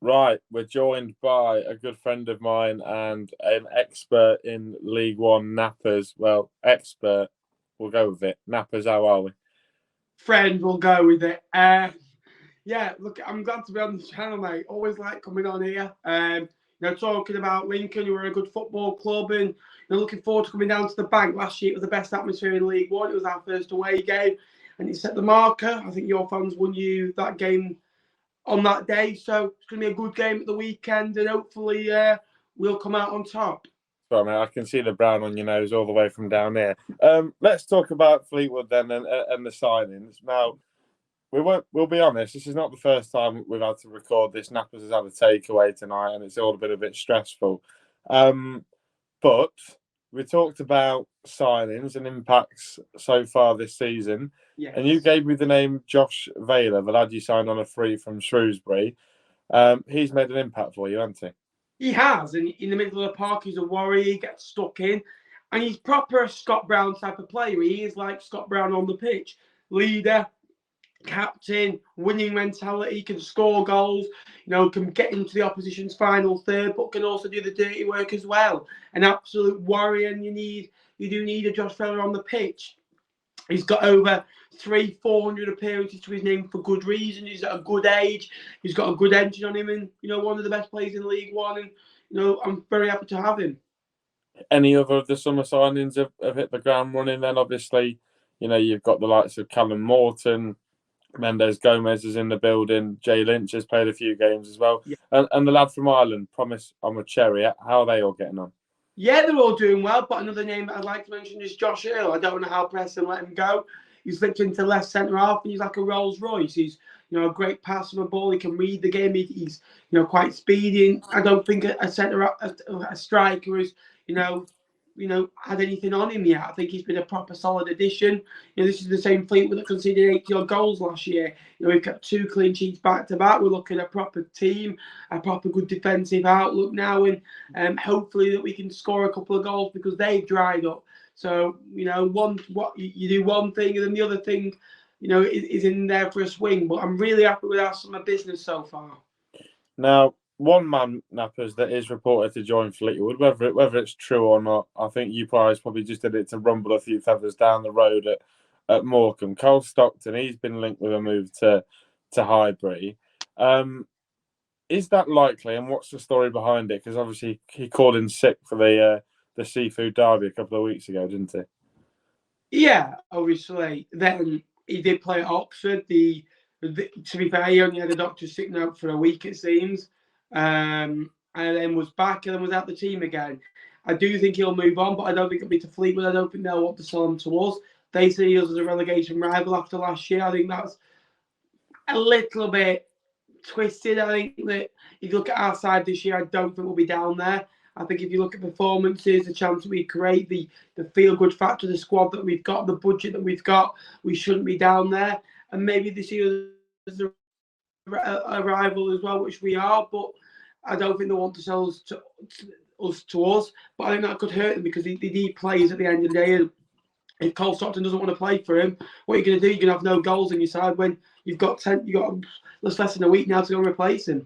Right, we're joined by a good friend of mine and an expert in League One nappers. Well, expert, we'll go with it. Nappers, how are we? Friend, we'll go with it. Yeah, look, I'm glad to be on the channel, mate. Always like coming on here. Talking about Lincoln, who are a good football club, and looking forward to coming down to the bank. Last year, it was the best atmosphere in League One. It was our first away game, and it set the marker. I think your fans won you that game on that day, so it's going to be a good game at the weekend, and hopefully, we'll come out on top. Sorry, mate, I can see the brown on your nose all the way from down here. Let's talk about Fleetwood then and the signings. Now, we'll be honest, this is not the first time we've had to record this. Nappers has had a takeaway tonight, and it's all been a bit stressful. But we talked about signings and impacts so far this season. Yes. And you gave me the name Josh Vayler, the lad you signed on a free from Shrewsbury. He's made an impact for you, hasn't he? He has, and in the middle of the park, he's a warrior. He gets stuck in, and he's proper a Scott Brown type of player. He is like Scott Brown on the pitch, leader, captain, winning mentality, can score goals, can get into the opposition's final third, but can also do the dirty work as well. An absolute warrior, and you do need a Josh Vayler on the pitch. He's got over 400 appearances to his name for good reason. He's at a good age. He's got a good engine on him, and one of the best players in League One. And I'm very happy to have him. Any other of the summer signings have hit the ground running? Then obviously, you've got the likes of Callum Morton, Mendes Gomez is in the building. Jay Lynch has played a few games as well, Yeah. and the lad from Ireland, Promise on a Cherry. How are they all getting on? Yeah, they're all doing well, but another name that I'd like to mention is Josh Earl. I don't know how Preston let him go. He's slipped into left centre half, and he's like a Rolls Royce. He's a great passer of the ball. He can read the game. He's quite speedy. I don't think a striker is had anything on him yet. I think he's been a proper solid addition. This is the same Fleetwood that conceded 80-odd goals last year. We've got 2 clean sheets back to back. We're looking at a proper team, a proper good defensive outlook now, and hopefully that we can score a couple of goals because they've dried up. So you do one thing and then the other thing, is in there for a swing. But I'm really happy with our summer business so far. Now, one man, Nappers, that is reported to join Fleetwood, whether it's true or not, I think you guys probably just did it to rumble a few feathers down the road at Morecambe. Cole Stockton, he's been linked with a move to Highbury. Is that likely, and what's the story behind it? Because obviously he called in sick for the Seafood Derby a couple of weeks ago, didn't he? Yeah, obviously. Then he did play at Oxford. To be fair, he only had a doctor's sick note for a week, it seems. And then was back and then was out the team again. I do think he'll move on, but I don't think it'll be to Fleetwood. I don't think they'll want to sell him to us. They see us as a relegation rival after last year. I think that's a little bit twisted. I think that if you look at our side this year, I don't think we'll be down there. I think if you look at performances, the chance that we create, the feel-good factor, the squad that we've got, the budget that we've got, we shouldn't be down there. And maybe this year is a rival as well, which we are, but I don't think they want to sell us to us. But I think that could hurt them because he need players at the end of the day. And if Cole Stockton doesn't want to play for him, what are you going to do? You're going to have no goals on your side when you've got less than a week now to go and replace him.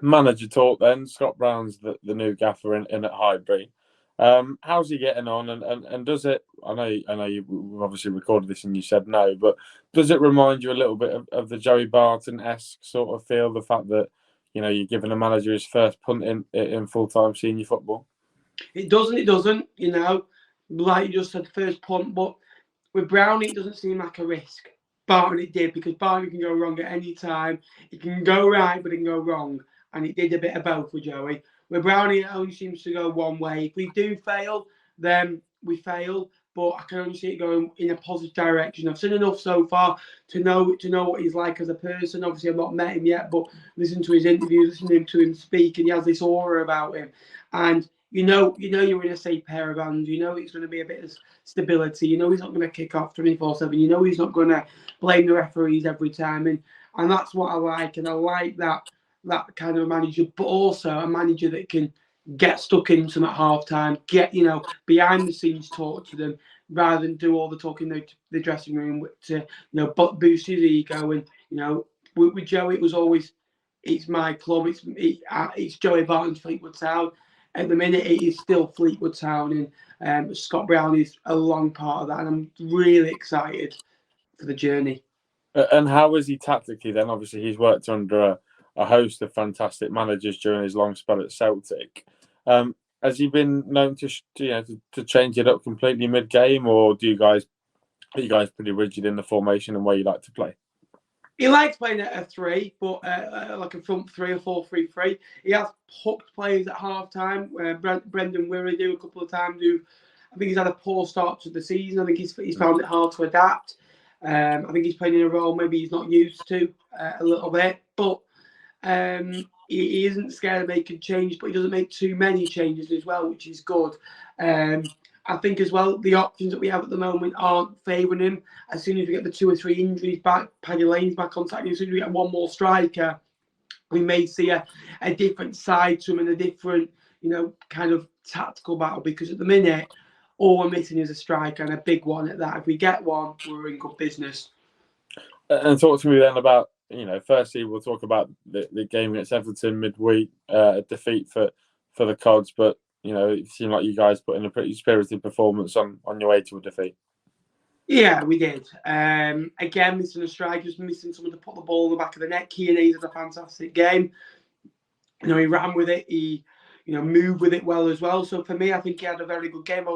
Manager talk then. Scott Brown's the new gaffer in at Highbury. How's he getting on? And does it? I know you've obviously recorded this and you said no, but does it remind you a little bit of the Joey Barton-esque sort of feel? The fact that you're giving a manager his first punt in full-time senior football. It doesn't. Like you just said, first punt. But with Brownie, it doesn't seem like a risk. Barton, it did, because Barton can go wrong at any time. It can go right, but it can go wrong. And it did a bit of both with Joey. With Brownie, it only seems to go one way. If we do fail, then we fail. But I can only see it going in a positive direction. I've seen enough so far to know what he's like as a person. Obviously, I've not met him yet, but listen to his interviews, listen to him speak, and he has this aura about him. And you know you're in a safe pair of hands. You know it's going to be a bit of stability. You know he's not going to kick off 24/7. You know he's not going to blame the referees every time. And that's what I like. And I like that kind of manager, but also a manager that can get stuck into them at half time, get behind the scenes, talk to them rather than do all the talking in the dressing room to boost his ego. And with Joe, it was always it's my club. It's Joey Barton's Fleetwood Town. At the minute, it is still Fleetwood Town, and Scott Brown is a long part of that, and I'm really excited for the journey. And how is he tactically then? Obviously, he's worked under a host of fantastic managers during his long spell at Celtic. Has he been known to change it up completely mid-game, or are you guys pretty rigid in the formation and where you like to play? He likes playing at a 3, but like a front 3 or 4-3-3. He has hooked players at half time. Brendan Wirry do a couple of times. I think he's had a poor start to the season. I think he's found it hard to adapt. I think he's playing in a role maybe he's not used to a little bit, but he isn't scared of making changes, but he doesn't make too many changes as well, which is good. I think as well, the options that we have at the moment aren't favouring him. As soon as we get the 2 or 3 injuries back, Paddy Lane's back on track, as soon as we get one more striker, we may see a different side to him and a different, kind of tactical battle, because at the minute, all we're missing is a striker, and a big one at that. If we get one, we're in good business. And talk to me then about, firstly, we'll talk about the game against Everton midweek, defeat for the Cods, but it seemed like you guys put in a pretty spirited performance on your way to a defeat. Yeah, we did. Again, missing a striker, just missing someone to put the ball in the back of the net. Kearney's had a fantastic game. He ran with it. He, moved with it well as well. So for me, I think he had a very good game.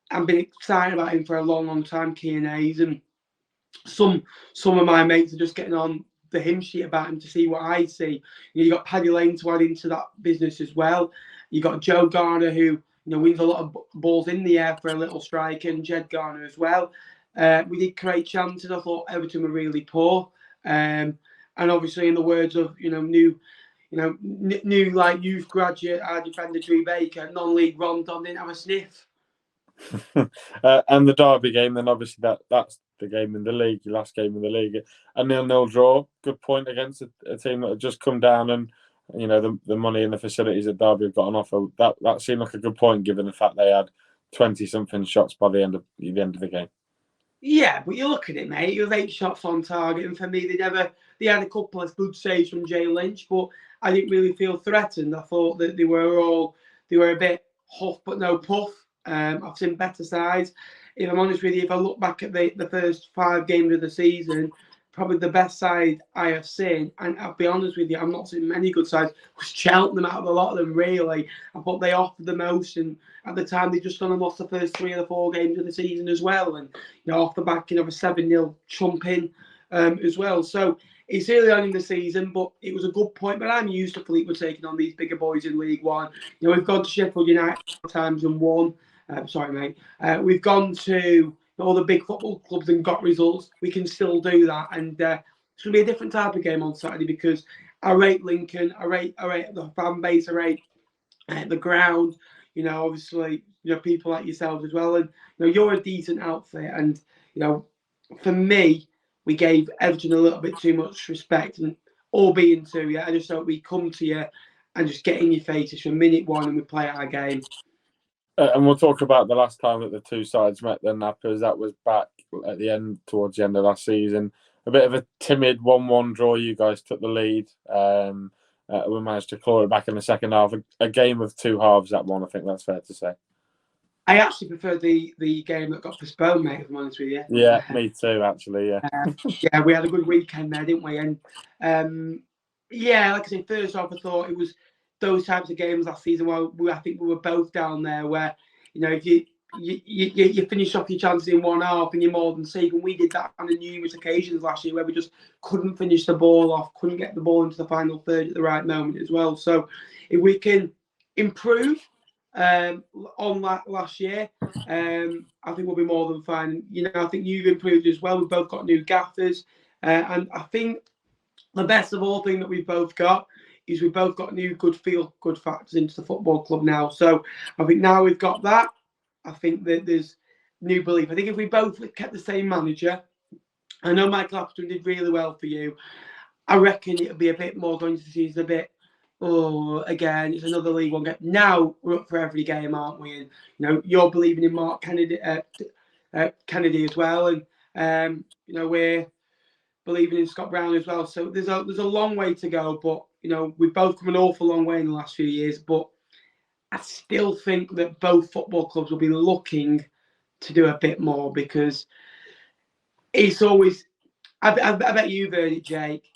I've been excited about him for a long, long time, Kearney's, and some of my mates are just getting on the hymn sheet about him to see what I see. You got Paddy Lane to add into that business as well. You got Joe Garner, who wins a lot of balls in the air for a little striker, and Jed Garner as well. We did create chances. I thought Everton were really poor, and obviously, in the words of new like youth graduate, our defender Drew Baker, non-league Rondon didn't have a sniff. And the Derby game, then obviously that's the game in the league, your last game in the league, a 0-0 draw. Good point against a team that had just come down, and the money and the facilities that Derby have got on offer. That seemed like a good point, given the fact they had 20-something shots by the end of the game. Yeah, but you look at it, mate. It was 8 shots on target, and for me, they had a couple of good saves from Jay Lynch, but I didn't really feel threatened. I thought that they were a bit huff but no puff. I've seen better sides. If I'm honest with you, if I look back at the first 5 games of the season, probably the best side I have seen, and I'll be honest with you, I'm not seeing many good sides, was Cheltenham out of a lot of them, really. I thought they offered the most, and at the time, they just gone and lost the first 3 or the 4 games of the season as well, and off the back of a 7-0 chumping as well. So it's early on in the season, but it was a good point. But I'm used to Fleetwood taking on these bigger boys in League One. We've gone to Sheffield United times and won. Sorry, mate. We've gone to all the big football clubs and got results. We can still do that, and it's going to be a different type of game on Saturday, because I rate Lincoln, I rate the fan base, I rate the ground. Obviously, people like yourselves as well, and you're a decent outfit, and for me, we gave Everton a little bit too much respect, and all being to you, I just hope we come to you and just get in your faces from minute 1 and we play our game. And we'll talk about the last time that the two sides met, the Nappers. That was back at towards the end of last season. A bit of a timid 1-1 draw. You guys took the lead. We managed to claw it back in the second half. A game of 2 halves, that one, I think that's fair to say. I actually prefer the game that got postponed, mate, if I'm honest with you. Yeah, me too, actually, yeah. Yeah, we had a good weekend there, didn't we? And like I say, first off, I thought it was those types of games last season where I think we were both down there, where if you finish off your chances in 1 half and you're more than safe, and we did that on numerous occasions last year where we just couldn't finish the ball off, couldn't get the ball into the final third at the right moment as well. So if we can improve on that last year, I think we'll be more than fine. I think you've improved as well. We've both got new gaffers, and I think the best of all thing that we've both got is we've both got new good factors into the football club now. So I think now we've got that, I think that there's new belief. I think if we both kept the same manager, I know Michael Appleton did really well for you. I reckon it'll be a bit more going to the season, a bit, again, it's another League One game. Now we're up for every game, aren't we? And you're believing in Mark Kennedy as well, and we're believing in Scott Brown as well. So there's a long way to go, but we've both come an awful long way in the last few years. But I still think that both football clubs will be looking to do a bit more, because it's always. I bet you've heard it, Jake.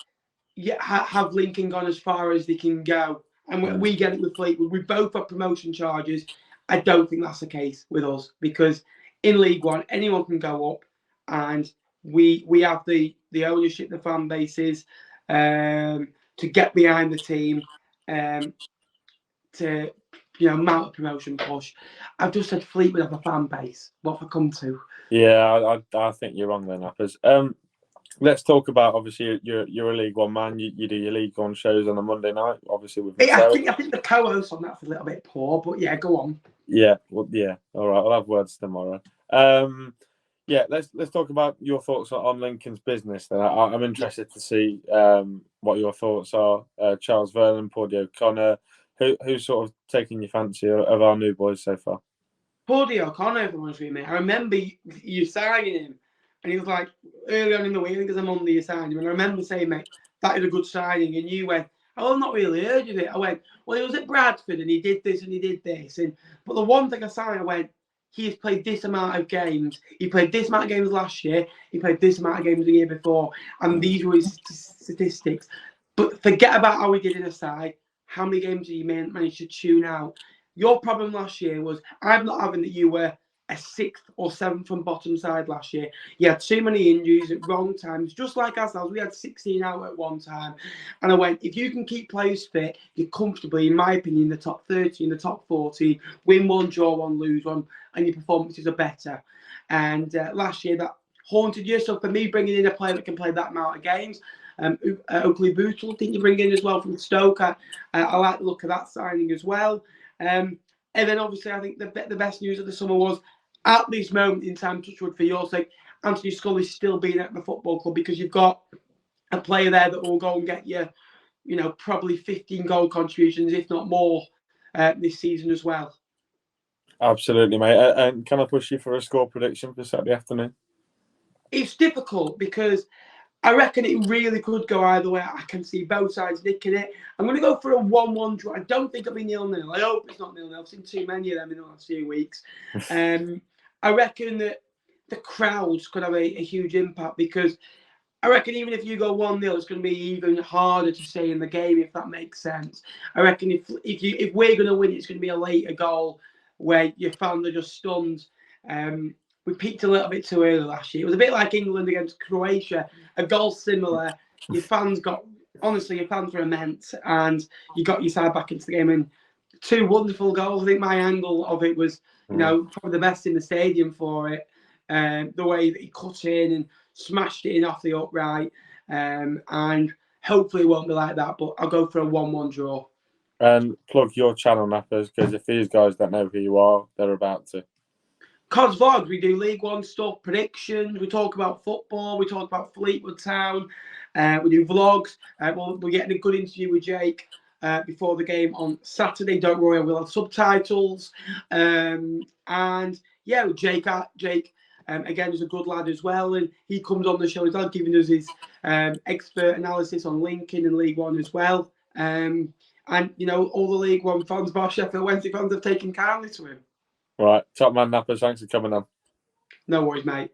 Yeah, have Lincoln gone as far as they can go? And we get it with Fleetwood. We both have promotion charges. I don't think that's the case with us, because in League One, anyone can go up, and we have the ownership, the fan bases, to get behind the team, to mount a promotion push. I've just said Fleetwood have a fan base. What have I come to? Yeah, I think you're wrong there, Nappers. Let's talk about, obviously, you're a League One man. You do your League One shows on a Monday night, obviously with myself. I think the co-host on that's a little bit poor, but yeah, go on. Yeah, well, yeah. All right, I'll have words tomorrow. Yeah, let's talk about your thoughts on Lincoln's business. Then I'm interested to see what your thoughts are. Charles Vernon, Paudie O'Connor, who's sort of taking your fancy of our new boys so far? Paudie O'Connor, everyone's with me. I remember you signing him, and he was like early on in the week. I think it was a Monday you signed him, and I remember saying, "Mate, that is a good signing," and you went, "Oh, I've not really heard of it." I went, "Well, he was at Bradford and he did this and he did this." But the one thing I signed, I went, "He has played this amount of games. He played this amount of games last year. He played this amount of games the year before, and these were his statistics." But forget about how he did in a side. How many games did he manage to tune out? Your problem last year was, I'm not having that you were a 6th or 7th from bottom side last year. You had too many injuries at wrong times, just like ourselves. We had 16 out at one time. And I went, if you can keep players fit, you're comfortably, in my opinion, in the top 30, in the top 40, win one, draw one, lose one, and your performances are better. And last year, that haunted you. So for me, bringing in a player that can play that amount of games, Oakley Bootle, I think you bring in as well from Stoke. I like the look of that signing as well. And then obviously, I think the best news of the summer was, at this moment in time, touchwood for your sake, Anthony Scully's still being at the football club, because you've got a player there that will go and get you, probably 15 goal contributions, if not more, this season as well. Absolutely, mate. And can I push you for a score prediction for Saturday afternoon? It's difficult, because I reckon it really could go either way. I can see both sides nicking it. I'm going to go for a 1-1 draw. I don't think it'll be 0-0. I hope it's not 0-0. I've seen too many of them in the last few weeks. I reckon that the crowds could have a huge impact, because I reckon even if you go 1-0, it's going to be even harder to stay in the game, if that makes sense. I reckon if we're going to win, it's going to be a later goal where your fans are just stunned. We peaked a little bit too early last year. It was a bit like England against Croatia, a goal similar. Your fans were immense, and you got your side back into the game. And 2 wonderful goals. I think my angle of it was, probably the best in the stadium for it. The way that he cut in and smashed it in off the upright. And hopefully it won't be like that, but I'll go for a 1-1 draw. And plug your channel, Nappers, because if these guys don't know who you are, they're about to. Cos Vlogs, we do League One stuff, predictions, we talk about football, we talk about Fleetwood Town, we do vlogs. We're getting a good interview with Jake before the game on Saturday. Don't worry, we'll have subtitles. And yeah, Jake again, is a good lad as well, and he comes on the show as well, giving us his expert analysis on Lincoln and League One as well. And all the League One fans, bar Sheffield Wednesday fans, have taken kindly to him. Right, top man, Nappers, thanks for coming on. No worries, mate.